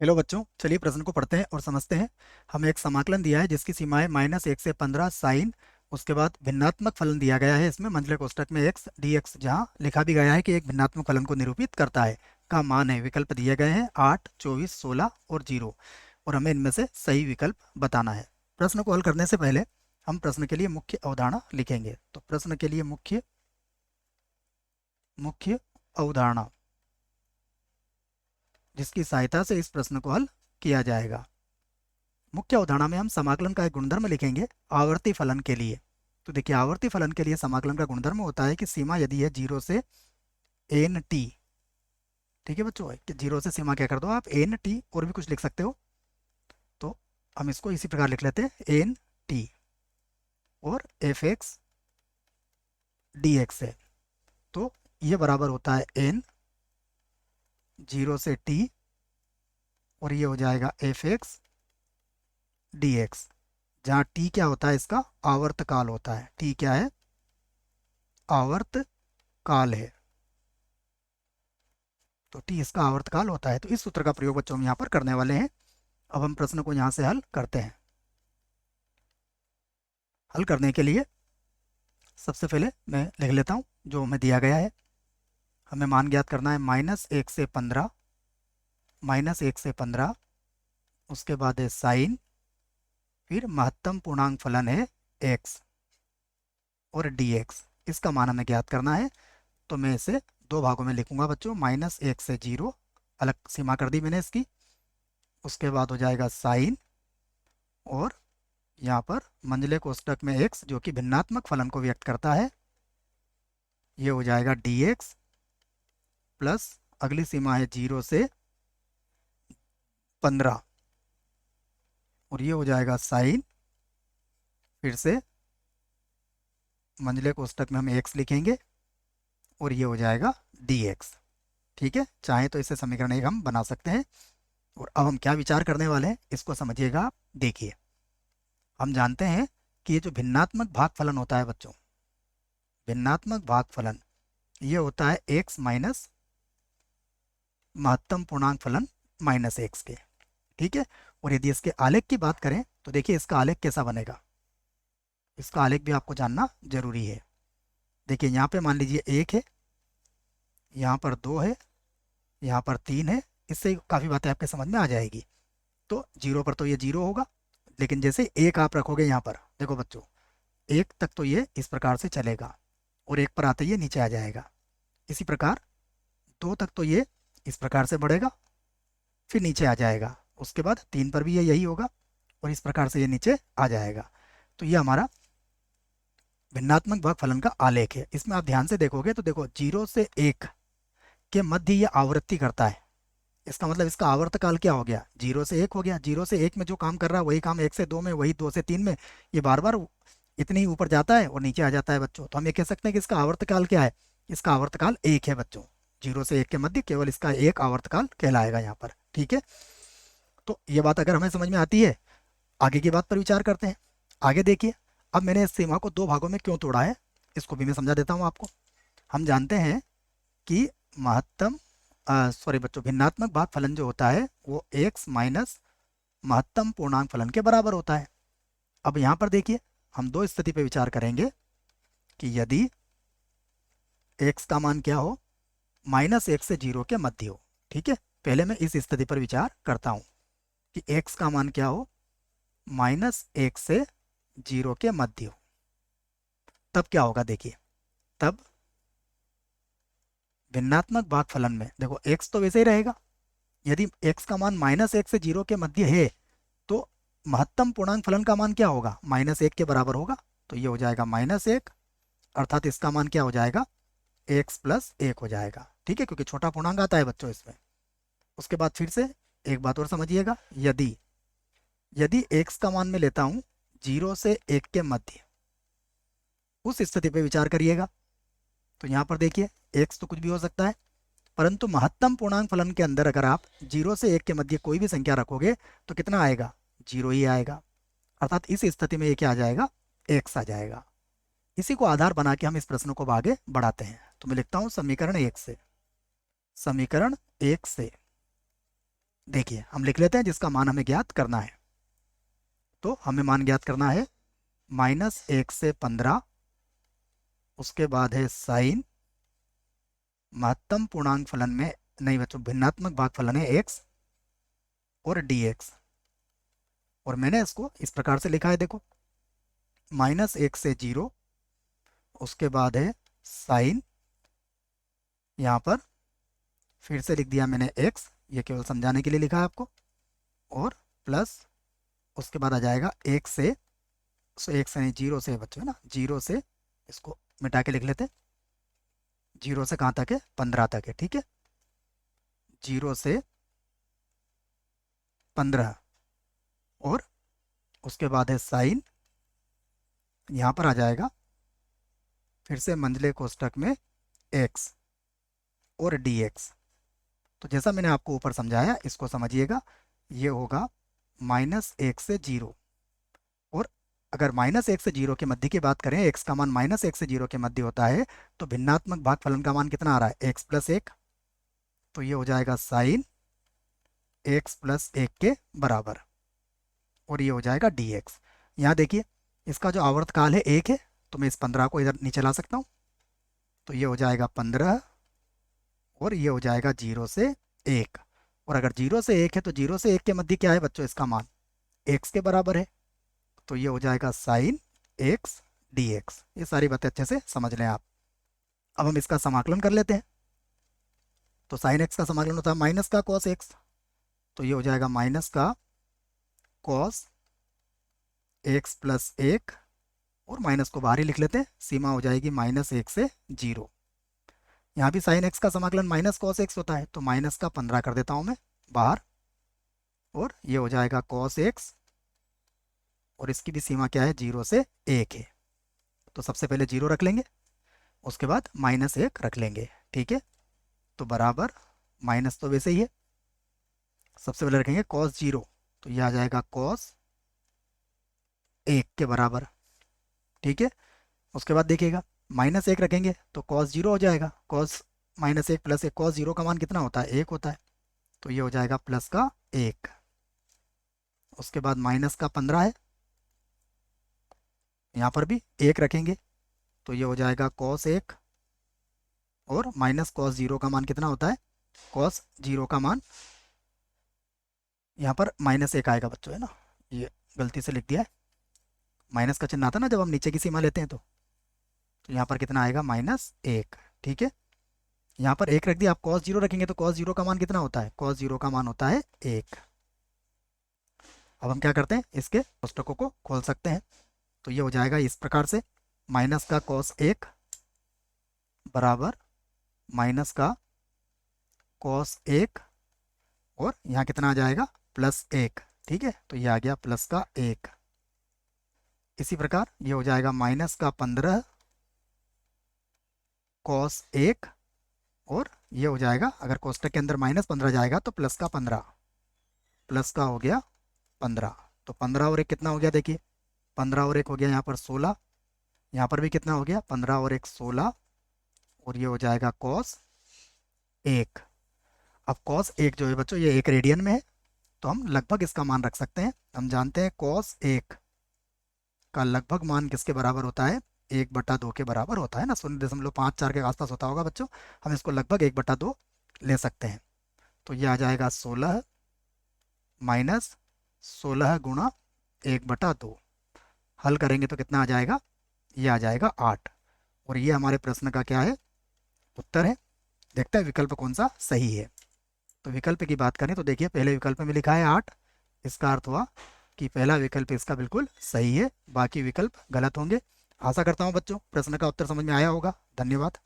Hello बच्चों, चलिए प्रश्न को पढ़ते हैं और समझते हैं। हमें एक समाकलन दिया है जिसकी सीमाएं -1 से 15 साइन, उसके बाद भिन्नात्मक फलन दिया गया है। इसमें मंझले कोष्ठक में x dx जहां लिखा भी गया है कि एक भिन्नात्मक फलन को निरूपित करता है का मान है। विकल्प दिए गए हैं 8, 24, 16 और 0, और हमें इनमें से सही विकल्प बताना है। प्रश्न को हल करने से पहले हम प्रश्न के लिए मुख्य अवधारणा लिखेंगे। तो प्रश्न के लिए मुख्य मुख्य अवधारणा जिसकी सहायता से इस प्रश्न को हल किया जाएगा। मुख्य अवधारणा में हम समाकलन का एक गुणधर्म लिखेंगे आवर्ती फलन के लिए। तो देखिए, आवर्ती फलन के लिए समाकलन का गुणधर्म होता है कि सीमा यदि है 0 से एन टी। ठीक है बच्चों, कि 0 से सीमा क्या कर दो आप एन टी, और भी कुछ लिख सकते हो। तो हम इसको इसी प्रकार लिख लेते हैं एन टी, और एफ एक्स डी एक्स है। तो ये बराबर होता है एन 0 से टी, और ये हो जाएगा एफ एक्स डी एक्स, जहाँ टी क्या होता है, इसका आवर्तकाल होता है। टी क्या है? आवर्तकाल है। तो टी इसका आवर्तकाल होता है। तो इस सूत्र का प्रयोग बच्चों हम यहाँ पर करने वाले हैं। अब हम प्रश्न को यहाँ से हल करते हैं। हल करने के लिए सबसे पहले मैं लिख लेता हूँ जो हमें दिया गया है। हमें मान ज्ञात करना है -1 से 15, -1 से 15, उसके बाद है साइन, फिर महत्तम पूर्णांक फलन है x और dx। इसका मान हमें ज्ञात करना है। तो मैं इसे दो भागों में लिखूंगा बच्चों। -1 से 0 अलग सीमा कर दी मैंने इसकी। उसके बाद हो जाएगा साइन, और यहाँ पर मंझले कोष्ठक में x जो कि भिन्नात्मक फलन को व्यक्त करता है, ये हो जाएगा dx, प्लस अगली सीमा है 0 से 15, और ये हो जाएगा साइन, फिर से मंझले कोष्ठक में हम x लिखेंगे, और ये हो जाएगा dx। ठीक है, चाहे तो इसे समीकरण एक हम बना सकते हैं। और अब हम क्या विचार करने वाले हैं इसको समझिएगा आप। देखिए, हम जानते हैं कि ये जो भिन्नात्मक भागफलन होता है बच्चों, भिन्नात्मक भागफलन ये होता है x माइनस महत्तम पूर्णांक फलन -x के। ठीक है, और यदि इसके आलेख की बात करें तो देखिए इसका आलेख कैसा बनेगा, इसका आलेख भी आपको जानना जरूरी है। देखिए, यहाँ पे मान लीजिए 1 है, यहाँ पर 2 है, यहाँ पर 3 है। इससे काफ़ी बातें आपके समझ में आ जाएगी। तो 0 पर तो ये 0 होगा, लेकिन जैसे 1 आप रखोगे यहाँ पर, देखो बच्चों, 1 तक तो ये इस प्रकार से चलेगा, और 1 पर आते ही ये नीचे आ जाएगा। इसी प्रकार 2 तक तो ये इस प्रकार से बढ़ेगा, फिर नीचे आ जाएगा। उसके बाद 3 पर भी ये यही होगा, और इस प्रकार से ये नीचे आ जाएगा। तो ये हमारा भिन्नात्मक भागफलन का आलेख है। इसमें आप ध्यान से देखोगे तो देखो 0 से 1 के मध्य ये आवृत्ति करता है। इसका मतलब इसका आवर्तकाल क्या हो गया? 0 से 1 हो गया। 0 से 1 में जो काम कर रहा है वही काम 1 से 2 में, वही 2 से 3 में, ये बार बार इतने ही ऊपर जाता है और नीचे आ जाता है बच्चों। तो हम ये कह सकते हैं कि इसका आवर्तकाल क्या है? इसका आवर्तकाल 1 है बच्चों। 0 से 1 के मध्य केवल इसका एक आवर्तकाल कहलाएगा यहाँ पर। ठीक है, तो ये बात अगर हमें समझ में आती है, आगे की बात पर विचार करते हैं। आगे देखिए, अब मैंने इस सीमा को दो भागों में क्यों तोड़ा है इसको भी मैं समझा देता हूँ आपको। हम जानते हैं कि महत्तम सॉरी बच्चों, भिन्नात्मक भागफलन जो होता है वो x माइनस महत्तम पूर्णांक फलन के बराबर होता है। अब यहाँ पर देखिए, हम दो स्थिति पे विचार करेंगे कि यदि x का मान क्या हो, -1 से 0 के मध्य हो। ठीक है, पहले मैं इस स्थिति पर विचार करता हूँ कि x का मान क्या हो, -1 से 0 के मध्य हो। तब क्या होगा? देखिए, तब भिन्नात्मक भागफलन में देखो x तो वैसे ही रहेगा। यदि x का मान -1 से 0 के मध्य है, तो महत्तम पूर्णांक फलन का मान क्या होगा? -1 के बराबर होगा। तो ये हो जाएगा -1, अर्थात इसका मान क्या हो जाएगा? x प्लस 1 हो जाएगा। ठीक है, क्योंकि छोटा पूर्णांक आता है बच्चों इसमें। उसके बाद फिर से एक बात और समझिएगा, यदि यदि x का मान मैं लेता हूँ 0 से 1 के मध्य, उस स्थिति पे विचार करिएगा। तो यहाँ पर देखिए, x तो कुछ भी हो सकता है, परंतु महत्तम पूर्णांक फलन के अंदर अगर आप 0 से 1 के मध्य कोई भी संख्या रखोगे तो कितना आएगा? 0 ही आएगा। अर्थात इस स्थिति में ये क्या आ जाएगा? x आ जाएगा। इसी को आधार बना के हम इस प्रश्न को आगे बढ़ाते हैं। तो मैं लिखता हूं समीकरण 1 से, समीकरण 1 से देखिए हम लिख लेते हैं जिसका मान हमें ज्ञात करना है। तो हमें मान ज्ञात करना है -1 से 15, उसके बाद है साइन, महत्तम पूर्णांक फलन में, नहीं बच्चों भिन्नात्मक भाग फलन है x और dx। और मैंने इसको इस प्रकार से लिखा है, देखो -1 से 0, उसके बाद है साइन, यहाँ पर फिर से लिख दिया मैंने x, ये केवल समझाने के लिए लिखा है आपको, और प्लस उसके बाद आ जाएगा 1 से, सो 1 से नहीं 0 से बच्चों है ना, 0 से, इसको मिटा के लिख लेते हैं, 0 से कहाँ तक है, 15 तक है, ठीक है, 0 से 15, और उसके बाद है साइन, यहाँ पर आ जाएगा फिर से मंझले कोष्ठक में x और dx। तो जैसा मैंने आपको ऊपर समझाया इसको समझिएगा, ये होगा -1 से 0, और अगर -1 से 0 के मध्य की बात करें, x का मान -1 से 0 के मध्य होता है, तो भिन्नात्मक भागफलन का मान कितना आ रहा है, x + 1, तो ये हो जाएगा साइन x + 1 के बराबर, और ये हो जाएगा dx। यहाँ देखिए इसका जो आवर्तकाल है 1 है, तो मैं इस 15 को इधर नीचे ला सकता हूँ, तो ये हो जाएगा 15, और ये हो जाएगा 0 से 1, और अगर 0 से 1 है तो 0 से 1 के मध्य क्या है बच्चों, इसका मान x के बराबर है, तो ये हो जाएगा साइन x dx। ये सारी बातें अच्छे से समझ लें आप। अब हम इसका समाकलन कर लेते हैं। तो साइन x का समाकलन होता है माइनस का कॉस x, तो ये हो जाएगा माइनस का कॉस x + 1, और माइनस को बाहर ही लिख लेते हैं, सीमा हो जाएगी -1 से 0। यहाँ भी साइन x का समाकलन माइनस कॉस x होता है, तो माइनस का 15 कर देता हूँ मैं बाहर, और ये हो जाएगा कॉस x, और इसकी भी सीमा क्या है, 0 से 1 है। तो सबसे पहले 0 रख लेंगे, उसके बाद -1 रख लेंगे, ठीक है, तो बराबर, माइनस तो वैसे ही है, सबसे पहले रखेंगे कॉस 0, तो ये आ जाएगा कॉस 1 के बराबर, ठीक है। उसके बाद देखिएगा -1 रखेंगे तो कॉस 0 हो जाएगा, कॉस -1 + 1, कॉस 0 का मान कितना होता है, 1 होता है, तो ये हो जाएगा प्लस का 1। उसके बाद माइनस का 15 है, यहाँ पर भी 1 रखेंगे, तो ये हो जाएगा कॉस 1, और माइनस कॉस 0 का मान कितना होता है, कॉस 0 का मान, यहाँ पर -1 आएगा बच्चों, है ना, ये गलती से लिख दिया है, माइनस का चिन्ह आता है ना जब हम नीचे की सीमा लेते हैं, तो यहाँ पर कितना आएगा, -1, ठीक है। यहाँ पर 1 रख दिया, आप कॉस 0 रखेंगे तो कॉस 0 का मान कितना होता है, कॉस 0 का मान होता है 1। अब हम क्या करते हैं, इसके कोष्ठकों को खोल सकते हैं, तो ये हो जाएगा इस प्रकार से, माइनस का कॉस 1 बराबर माइनस का कॉस 1, और यहाँ कितना आ जाएगा, +1, ठीक है, तो ये आ गया प्लस का 1। इसी प्रकार ये हो जाएगा माइनस का 15 कॉस 1, और ये हो जाएगा, अगर कोष्ठक के अंदर -15 जाएगा तो प्लस का 15, प्लस का हो गया 15, तो 15 और 1 कितना हो गया, देखिए 15 और 1 हो गया यहाँ पर 16, यहाँ पर भी कितना हो गया, 15 और 1 16, और ये हो जाएगा कॉस 1। अब कॉस 1 जो है बच्चों, ये 1 रेडियन में है, तो हम लगभग इसका मान रख सकते हैं। हम जानते हैं कॉस 1 का लगभग मान किसके बराबर होता है, 1/2 के बराबर होता है ना, 0.54 के आसपास होता होगा बच्चों, हम इसको लगभग 1/2 ले सकते हैं। तो ये आ जाएगा 16 माइनस 16 गुणा 1/2, हल करेंगे तो कितना आ जाएगा, ये आ जाएगा 8, और ये हमारे प्रश्न का क्या है, उत्तर है। देखते हैं विकल्प कौन सा सही है। तो विकल्प की बात करें तो देखिए पहले विकल्प में लिखा है 8, इसका अर्थ हुआ कि पहला विकल्प इसका बिल्कुल सही है, बाकी विकल्प गलत होंगे। आशा करता हूँ बच्चों प्रश्न का उत्तर समझ में आया होगा। धन्यवाद।